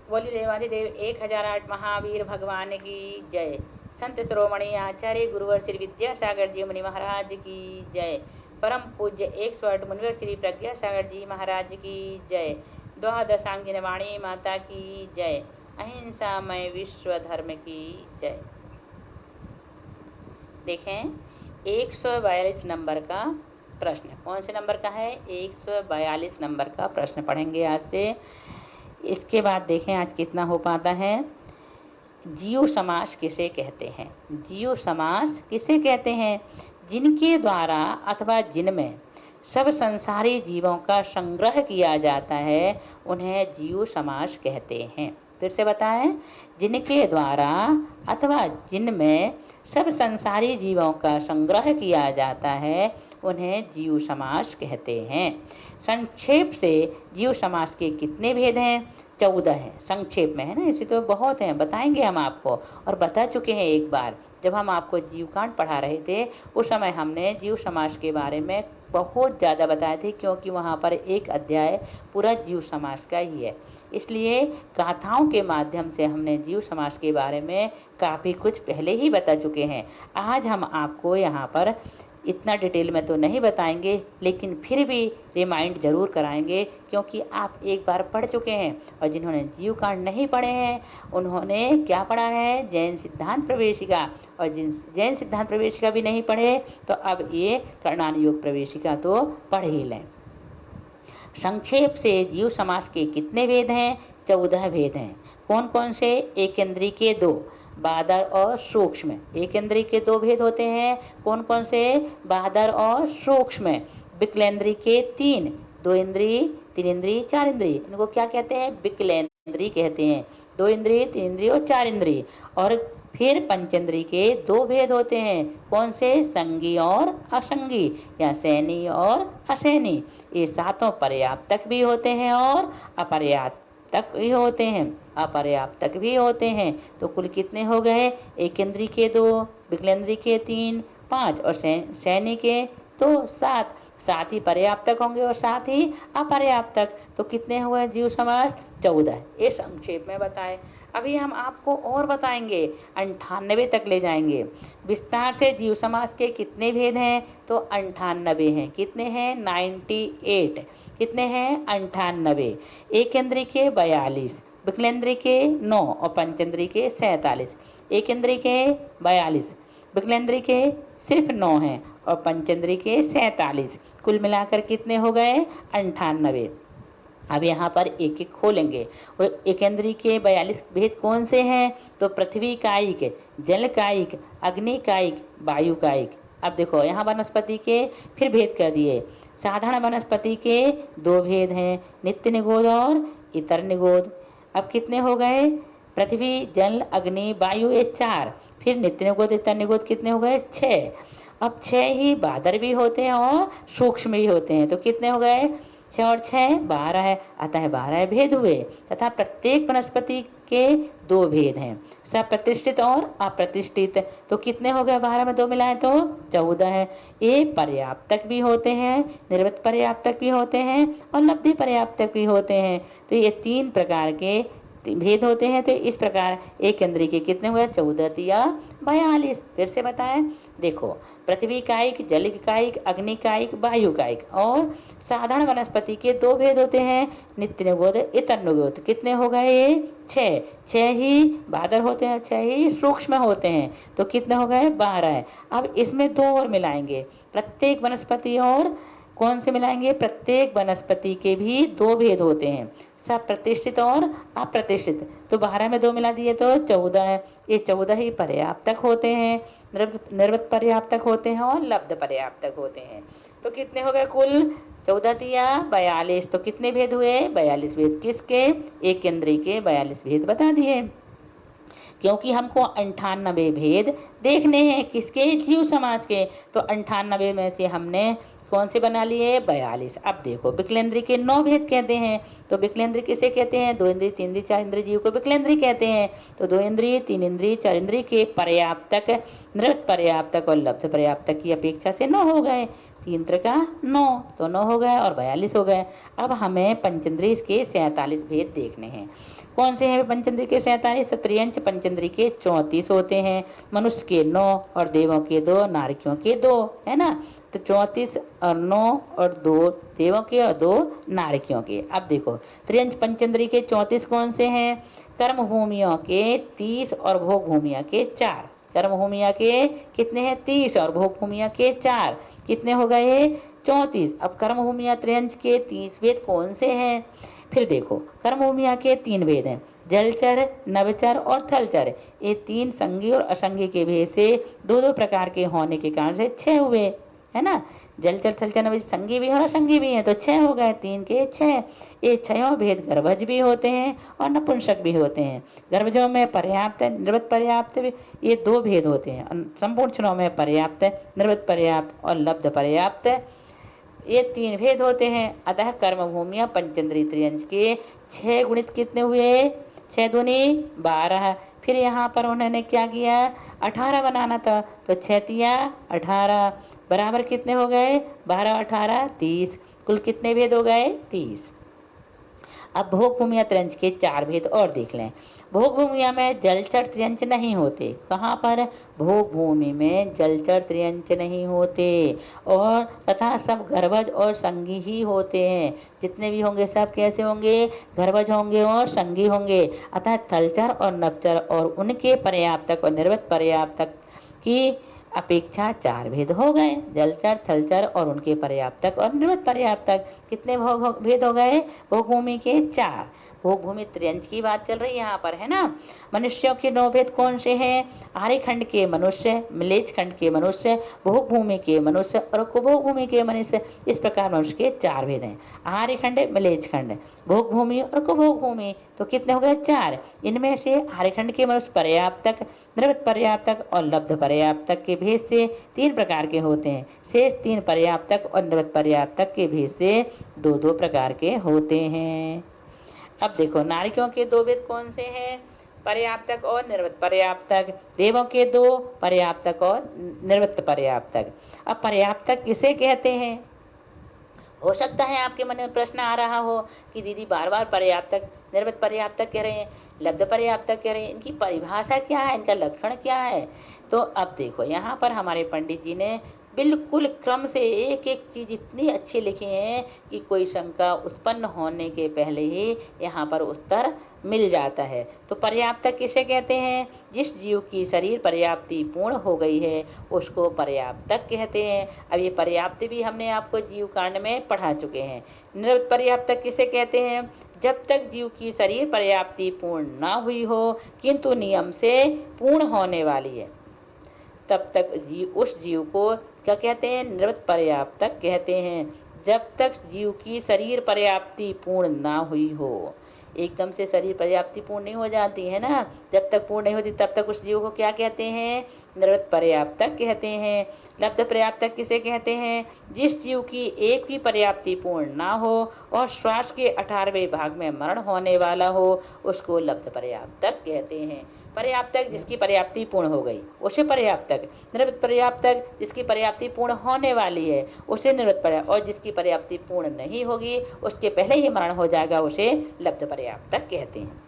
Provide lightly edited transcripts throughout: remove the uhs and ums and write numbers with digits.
बोली देवाधिदेव 1008 महावीर भगवान की जय। संत शिरोमणि आचार्य गुरुवर श्री विद्यासागर जी मुनि महाराज की जय। परम पूज्य 108 मुनिवर श्री प्रज्ञा सागर जी महाराज की जय। द्वादशांगिन वाणी माता की जय। अहिंसामय विश्व धर्म की जय। देखें 142 नंबर का प्रश्न, कौन से नंबर का है? 142 नंबर का प्रश्न पढ़ेंगे आज से। इसके बाद देखें आज कितना हो पाता है। जीव समास किसे कहते हैं? जीव समास किसे कहते हैं? जिनके द्वारा अथवा जिनमें सब संसारी जीवों का संग्रह किया जाता है उन्हें जीव समास कहते हैं। फिर से बताएं, जिनके द्वारा अथवा जिनमें सब संसारी जीवों का संग्रह किया जाता है उन्हें जीव समास कहते हैं। संक्षेप से जीव समास के कितने भेद हैं? 14 हैं। संक्षेप में है ना, ऐसे तो बहुत हैं, बताएंगे हम आपको, और बता चुके हैं एक बार जब हम आपको जीवकांड पढ़ा रहे थे। उस समय हमने जीव समास के बारे में बहुत ज़्यादा बताए थे, क्योंकि वहाँ पर एक अध्याय पूरा जीव समास का ही है। इसलिए गाथाओं के माध्यम से हमने जीव समास के बारे में काफ़ी कुछ पहले ही बता चुके हैं। आज हम आपको यहाँ पर इतना डिटेल में तो नहीं बताएंगे, लेकिन फिर भी रिमाइंड जरूर कराएंगे, क्योंकि आप एक बार पढ़ चुके हैं। और जिन्होंने जीव कांड नहीं पढ़े हैं उन्होंने क्या पढ़ा है? जैन सिद्धांत प्रवेशिका। और जिन जैन सिद्धांत प्रवेशिका भी नहीं पढ़े तो अब ये कर्णानुयोग प्रवेशिका तो पढ़ ही लें। संक्षेप से जीव समास के कितने भेद हैं? 14 भेद हैं। कौन कौन से? एकेंद्री के 2, बादर और सूक्ष्म। एकेंद्री के 2 भेद होते हैं। कौन कौन से? बादर और सूक्ष्म। विकलेंद्री के 3, 2 इंद्री, 3 इंद्री, 4 इंद्री। इनको क्या कहते हैं? विकलेंद्री कहते हैं। 2 इंद्री, 3 इंद्री और 4 इंद्री। और फिर पंचेंद्री के 2 भेद होते हैं। कौन से? संगी और असंगी, या सैनी और असैनी। ये सातों पर्याप्तक भी होते हैं और अपर्याप्तक भी होते हैं। अपर्याप्तक भी होते हैं। तो कुल कितने हो गए? एकेंद्री के 2, विकलेंद्री के 3, 5 और सैनी के तो 7। 7 ही पर्याप्तक होंगे और 7 ही अपर्याप्तक। तो कितने हुए जीव समास? 14। ये संक्षेप में बताएं। अभी हम आपको और बताएंगे, 98 तक ले जाएंगे। विस्तार से जीव समास के कितने भेद हैं? तो 98 हैं। कितने हैं? 98। कितने हैं? 98। एकेंद्री के 42, विकलेंद्री के 9 और पंचेंद्री के 47। एकेंद्री के 42, विकलेंद्री के सिर्फ 9 हैं और पंचेंद्री के 47। कुल मिलाकर कितने हो गए? 98। अब यहाँ पर एक एक खोलेंगे। एकेंद्री के 42 भेद कौन से हैं? तो पृथ्वी कायिक, जल कायिक, अग्नि कायिक, वायु कायिक। अब देखो यहाँ वनस्पति के फिर भेद कर दिए। साधारण वनस्पति के 2 भेद हैं, नित्य निगोद और इतर निगोद। अब कितने हो गए? पृथ्वी, जल, अग्नि, वायु, ये 4। फिर नित्य निगोद, इतर निगोद कितने हो गए? 6। अब 6 ही बादर भी होते हैं और सूक्ष्म भी होते हैं। तो कितने हो गए? 6 और 6 12 है। अतः 12 भेद हुए। तथा प्रत्येक वनस्पति के 2 भेद हैं, सप्रतिष्ठित और अप्रतिष्ठित। तो कितने हो गए? 12 में 2 मिलाएं तो 14 है। ये पर्याप्तक भी होते हैं, निर्वृत पर्याप्तक भी होते हैं और लब्धि पर्याप्तक भी होते हैं। तो ये 3 प्रकार के भेद होते हैं। तो इस प्रकार एकेंद्री के कितने हुए? 14 तिया 42। फिर से बताएं, देखो पृथ्वी कायिक, जल कायिक, अग्नि कायिक, वायु कायिक। और साधारण वनस्पति के 2 भेद होते हैं, नित्य निगोद, इतर निगोद। कितने हो गए? 6। 6 ही बादर होते हैं, 6 ही सूक्ष्म होते हैं। तो कितने हो गए? 12। अब इसमें 2 और मिलाएंगे, प्रत्येक वनस्पति। और कौन से मिलाएंगे? प्रत्येक वनस्पति के भी 2 भेद होते हैं, सप्रतिष्ठित और अप्रतिष्ठित। तो 12 में 2 मिला दिए तो 14 है। ये 14 ही पर्याप्तक होते हैं, निर्वृत पर्याप्तक होते हैं और लब्ध पर्याप्तक होते हैं। तो कितने हो गए? कुल 14 तिया 42। तो कितने भेद हुए? 42 भेद। किसके? एकेंद्री के 42 भेद बता दिए, क्योंकि हमको 98 भेद देखने हैं। किसके? जीव समास के। तो 98 में से हमने कौन से बना लिए? 42। अब देखो विकलेंद्री के 9 भेद कहते हैं। तो विकलेंद्री किसे कहते हैं? 2 इंद्री, 3 इंद्री, 4 इंद्री जीव को विकलेंद्री कहते हैं। तो 2 इंद्री, 3 इंद्री, 4 इंद्री के पर्याप्तक, निर्वृत पर्याप्तक और लब्ध पर्याप्तक की अपेक्षा से 9 हो गए। 3 त्रिका 9, तो 9 हो गए और 42 हो गए। अब हमें पंचेंद्रिय के 47 भेद देखने हैं। कौन से हैं पंचेंद्रिय के 47? तो त्रियंच पंचेंद्रिय के 34 होते हैं, मनुष्य के 9 और देवों के 2, नारकियों के 2, है ना। तो 34 और 9 और 2 देवों के और 2 नारकियों के। अब देखो त्रियंच पंचेंद्रिय के 34 कौन से हैं? कर्म भूमियों के 30 और भोग भूमिया के 4। कर्म भूमिया के कितने हैं? 30 और भोग भूमिया के 4, कितने हो गए? 34। अब कर्म भूमिया त्रियंच के 30 भेद कौन से हैं? फिर देखो कर्म भूमिया के 3 भेद हैं, जलचर, नभचर और थलचर। ये 3 संगी और असंगी के भेद से 2-2 प्रकार के होने के कारण से 6 हुए, है ना। जलचर, थलचर, नभचर संगी भी है और असंगी भी है, तो 6 हो गए, 3 के 6। ये 6 भेद गर्भज भी होते हैं और नपुंसक भी होते हैं। गर्भजों में पर्याप्त, निर्वृत्त पर्याप्त, ये 2 भेद होते हैं। संपूर्ण क्षणों में पर्याप्त, निर्वृत्त पर्याप्त और लब्ध पर्याप्त, ये 3 भेद होते हैं। अतः कर्म भूमिया पंचेंद्रिय त्रियंच के 6 गुणित कितने हुए? 6 दूनी 12। फिर यहाँ पर उन्होंने क्या किया? 18 बनाना था, तो 6 तिया 18 बराबर कितने हो गए? 12 18 30। कुल कितने भेद हो गए? 30। अब भोग भूमिया त्रियंच के 4 भेद और देख लें। भोग भूमिया में जलचर त्रियंच नहीं होते। कहाँ पर? भोग भूमि में जलचर त्रियंच नहीं होते और तथा सब गर्भज और संगी ही होते हैं। जितने भी होंगे सब कैसे होंगे? गर्भज होंगे और संगी होंगे। अतः थलचर और नभचर और उनके पर्याप्तक और निर्वृत्त पर्याप्तक की अपेक्षा 4 भेद हो गए। जलचर, थलचर और उनके पर्याप्तक और निर्वृत्त पर्याप्तक कितने भेद हो गए? भोग भूमि के 4। भोग भूमि त्रियंच की बात चल रही है यहाँ पर, है ना। मनुष्यों के 9 भेद कौन से हैं? आर्यखंड के मनुष्य, मिलेज खंड के मनुष्य, भोग भूमि के मनुष्य और कुभोग भूमि के मनुष्य। इस प्रकार मनुष्य के 4 भेद हैं, आर्यखंड, मिलेज खंड, भोग भूमि और कुभोग भूमि। तो कितने हो गए? 4। इनमें से आर्यखंड के मनुष्य पर्याप्तक, निर्वृत्त पर्याप्तक और लब्ध पर्याप्तक के भेद से 3 प्रकार के होते हैं। शेष 3 पर्याप्तक और निर्वृत्त पर्याप्तक के भेद से 2-2 प्रकार के होते हैं। अब देखो नारकियों के 2 भेद कौन से हैं? पर्याप्तक और निर्वृत्त पर्याप्तक। देवों के 2 पर्याप्तक और निर्वृत्त पर्याप्तक। अब पर्याप्तक किसे कहते हैं? हो सकता है आपके मन में प्रश्न आ रहा हो कि दीदी बार बार पर्याप्तक, निर्वृत्त पर्याप्तक कह रहे हैं, लब्ध पर्याप्तक कह रहे हैं, इनकी परिभाषा क्या है, इनका लक्षण क्या है? तो अब देखो यहाँ पर हमारे पंडित जी ने बिल्कुल क्रम से एक एक चीज इतनी अच्छी लिखी है कि कोई शंका उत्पन्न होने के पहले ही यहाँ पर उत्तर मिल जाता है। तो पर्याप्तक किसे कहते हैं? जिस जीव की शरीर पर्याप्ति पूर्ण हो गई है उसको पर्याप्तक कहते हैं। अब ये पर्याप्ति भी हमने आपको जीव कांड में पढ़ा चुके हैं। निर्वृत्त पर्याप्तक किसे कहते हैं? जब तक जीव की शरीर पर्याप्ति पूर्ण ना हुई हो किंतु नियम से पूर्ण होने वाली है, तब तक उस जीव को क्या कहते हैं? निर्वृत्त पर्याप्तक कहते हैं। जब तक जीव की शरीर पर्याप्ति पूर्ण ना हुई हो, एकदम से शरीर पर्याप्ति पूर्ण नहीं हो जाती है ना, जब तक पूर्ण नहीं होती तब तक उस जीव को क्या कहते हैं? निर्वृत्त पर्याप्तक कहते हैं। लब्ध पर्याप्तक किसे कहते हैं? जिस जीव की एक भी पर्याप्ति पूर्ण ना हो और श्वास के 18वें भाग में मरण होने वाला हो उसको लब्ध पर्याप्तक कहते हैं। पर्याप्तक जिसकी पर्याप्ति पूर्ण हो गई उसे पर्याप्तक, निर्वृत्त पर्याप्तक जिसकी पर्याप्ति पूर्ण होने वाली है उसे निर्वृत्त पर्याप्तक, और जिसकी पर्याप्ति पूर्ण नहीं होगी उसके पहले ही मरण हो जाएगा उसे लब्ध पर्याप्तक कहते हैं।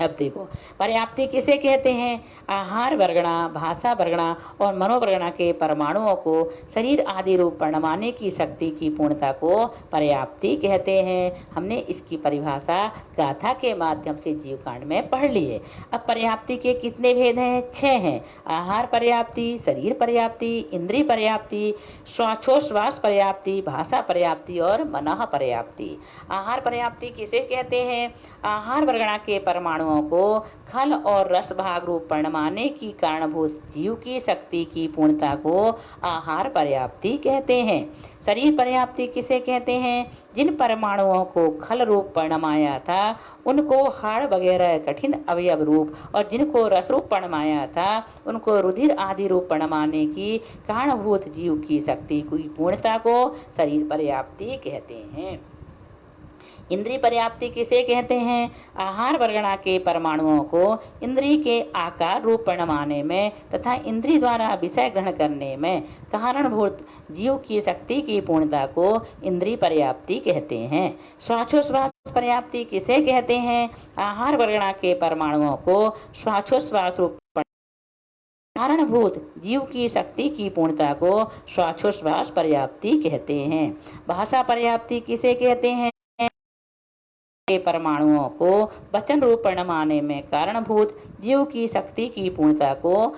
अब देखो पर्याप्ति किसे कहते हैं? आहार वर्गणा, भाषा वर्गणा और मनोवर्गणा के परमाणुओं को शरीर आदि रूप परिणमाने की शक्ति की पूर्णता को पर्याप्ति कहते हैं। हमने इसकी परिभाषा गाथा के माध्यम से जीवकांड में पढ़ ली है। अब पर्याप्ति के कितने भेद हैं? 6 हैं। आहार पर्याप्ति, शरीर पर्याप्ति, इंद्रिय पर्याप्ति, श्वासोश्वास पर्याप्ति, भाषा पर्याप्ति और मनः पर्याप्ति। आहार पर्याप्ति किसे कहते हैं? आहार वर्गणा के परमाणुओं को खल और रस भाग रूप परिणमाने की कारणभूत जीव की शक्ति की पूर्णता को आहार पर्याप्ति कहते हैं। शरीर पर्याप्ति किसे कहते हैं? जिन परमाणुओं को खल रूप परिणमाया था उनको हाड़ वगैरह कठिन अवयव रूप और जिनको रस रूप परिणमाया था उनको रुधिर आदि रूप परिणमाने की कारणभूत जीव की शक्ति की पूर्णता को शरीर पर्याप्ति कहते हैं। इंद्रिय पर्याप्ति किसे कहते हैं? आहार वर्गणा के परमाणुओं को इंद्रिय के आकार रूप परिणमाने में तथा इंद्रिय द्वारा विषय ग्रहण करने में कारणभूत जीव की शक्ति की पूर्णता को इंद्रिय पर्याप्ति कहते हैं। श्वासोश्वास पर्याप्ति किसे कहते हैं? आहार वर्गणा के परमाणुओं को श्वासोश्वास रूप कारणभूत जीव की शक्ति की पूर्णता को श्वासोश्वास पर्याप्ति कहते हैं। भाषा पर्याप्ति किसे कहते हैं? के परमाणुओं को वचन रूप परिणमाने में कारणभूत जीव की शक्ति की पूर्णता को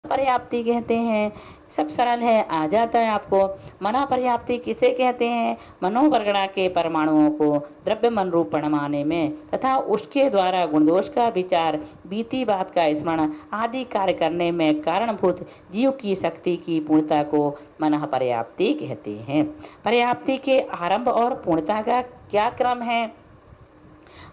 पर्याप्ति कहते हैं। सब सरल है, आ जाता है आपको। मना पर्याप्ति किसे कहते हैं? मनोवर्गणा के परमाणुओं को द्रव्य मन रूप परिणमाने में तथा उसके द्वारा गुणदोष का विचार, बीती बात का स्मरण आदि कार्य करने में कारणभूत जीव की शक्ति की पूर्णता को मन पर्याप्ति कहते हैं। पर्याप्ति के आरंभ और पूर्णता का क्या क्रम है?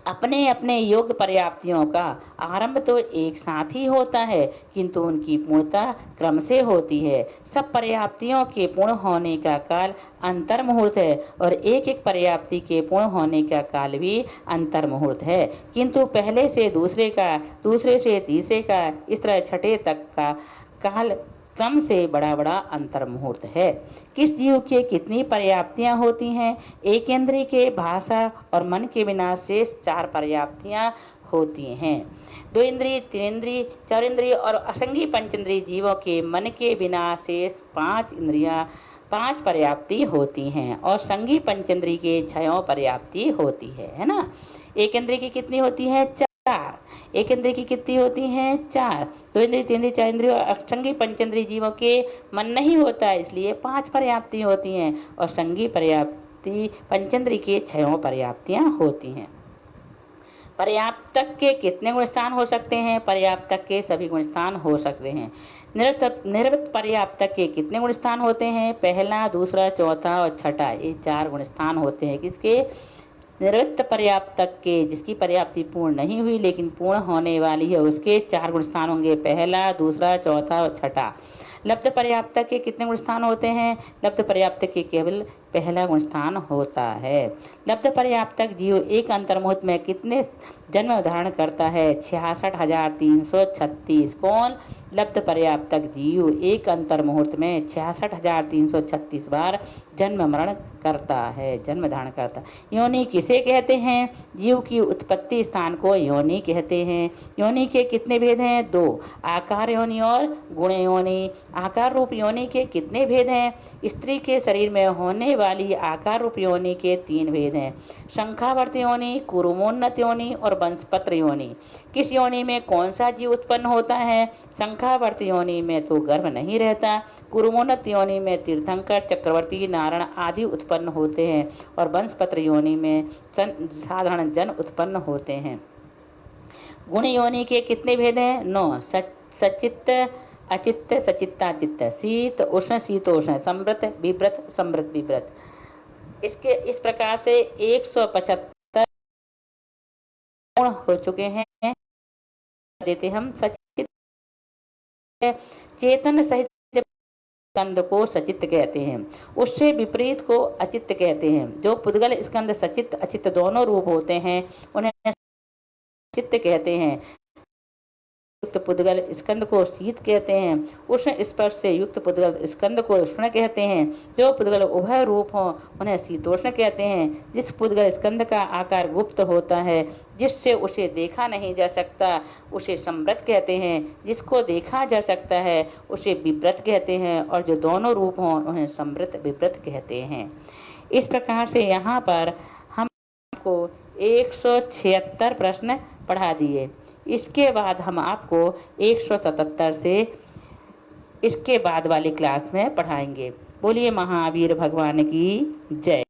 अपने अपने योग्य पर्याप्तियों का आरंभ तो एक साथ ही होता है, किंतु उनकी पूर्णता क्रम से होती है। सब पर्याप्तियों के पूर्ण होने का काल अंतर मुहूर्त है और एक एक पर्याप्ति के पूर्ण होने का काल भी अंतर मुहूर्त है, किंतु पहले से दूसरे का, दूसरे से तीसरे का, इस तरह छठे तक का काल कम से बड़ा बड़ा अंतर मुहूर्त है। किस जीव के कितनी पर्याप्तियां होती हैं? एक इंद्रिय के भाषा और मन के बिना शेष 4 पर्याप्तियां होती हैं। 2 इंद्रिय, 3 इंद्रिय, 4 इंद्रिय और असंगी पंचेंद्रिय जीवों के मन के बिना शेष 5 इंद्रियां 5 पर्याप्ति होती हैं और संगी पंचेंद्रिय के 6 पर्याप्ति होती है ना। एक इंद्रिय की कितनी होती है? 4। एक इंद्रिय की कितनी होती हैं? 4। 2 इंद्रिय, 3 इंद्रिय, 4 इंद्रिय और संगी पंचेंद्रिय जीवों के मन नहीं होता है, इसलिए 5 पर्याप्ति होती हैं और संगी पर्याप्ति पंचेंद्रिय के 6 पर्याप्तियां होती हैं। पर्याप्तक के कितने गुण स्थान हो सकते हैं? पर्याप्तक के सभी गुण स्थान हो सकते हैं। निवृत्त पर्याप्तक के कितने गुण स्थान होते हैं? पहला, दूसरा, चौथा और छठा, ये 4 गुण स्थान होते हैं। किसके? निवृत्त पर्याप्तक के, जिसकी पर्याप्ति पूर्ण नहीं हुई लेकिन पूर्ण होने वाली है, उसके 4 गुण स्थान होंगे, पहला, दूसरा, चौथा और छठा। लब्ध पर्याप्तक के कितने गुण स्थान होते हैं? लब्ध पर्याप्तक के केवल पहला गुण स्थान होता है। लब्ध पर्याप्तक जीव एक अंतर्मुहूर्त में कितने जन्म धारण करता है? 66,336। कौन? लब्ध पर्याप्तक जीव एक अंतर्मुहूर्त में 66,336 बार जन्म मरण करता है, जन्म धारण करता है। योनि किसे कहते हैं? जीव की उत्पत्ति स्थान को योनि कहते हैं। योनि के कितने भेद हैं? 2, आकार योनि और गुण योनि। आकार रूप योनि के कितने भेद हैं? स्त्री के शरीर में होने वाली आकार रूप योनि के 3 भेद हैं, शंखावर्त योनि, कुरुमोन्नत योनि और वंशपत्र योनि। किस योनि में कौन सा जीव उत्पन्न होता है? शंखावर्त योनि में तो गर्भ नहीं रहता, कुरुमोन्नत योनि में तीर्थंकर, चक्रवर्ती, नारायण आदि उत्पन्न होते हैं और वंशपत्र योनि में साधारण जन उत्पन्न होते हैं। गुण योनि के कितने भेद हैं? 9, सचित्त, अचित्त, सचित्ताचित्त, शीत उष्ण, शीतोष्ण, समृत, विव्रत, समृत, विव्रत। इसके इस प्रकार से 175 गुण हो चुके हैं। देते हम सचित्त, चेतन सहित स्कंद को सचित्त कहते हैं, उससे विपरीत को अचित्त कहते हैं। जो पुद्गल स्कंद सचित्त अचित्त दोनों रूप होते हैं उन्हें चित्त कहते हैं। युक्त पुद्गल स्कंद को शीत कहते हैं, उष्ण स्पर्श से युक्त पुद्गल स्कंद को उष्ण कहते हैं। जो पुद्गल उभय रूप हो उन्हें शीतोष्ण कहते हैं। जिस पुद्गल स्कंद का आकार गुप्त होता है, जिससे उसे देखा नहीं जा सकता, उसे समृत कहते हैं। जिसको देखा जा सकता है उसे विव्रत कहते हैं और जो दोनों रूप हों उन्हें समृत विव्रत कहते हैं। इस प्रकार से यहाँ पर हम आपको 176 प्रश्न पढ़ा दिए। इसके बाद हम आपको 177 से इसके बाद वाली क्लास में पढ़ाएंगे। बोलिए महावीर भगवान की जय।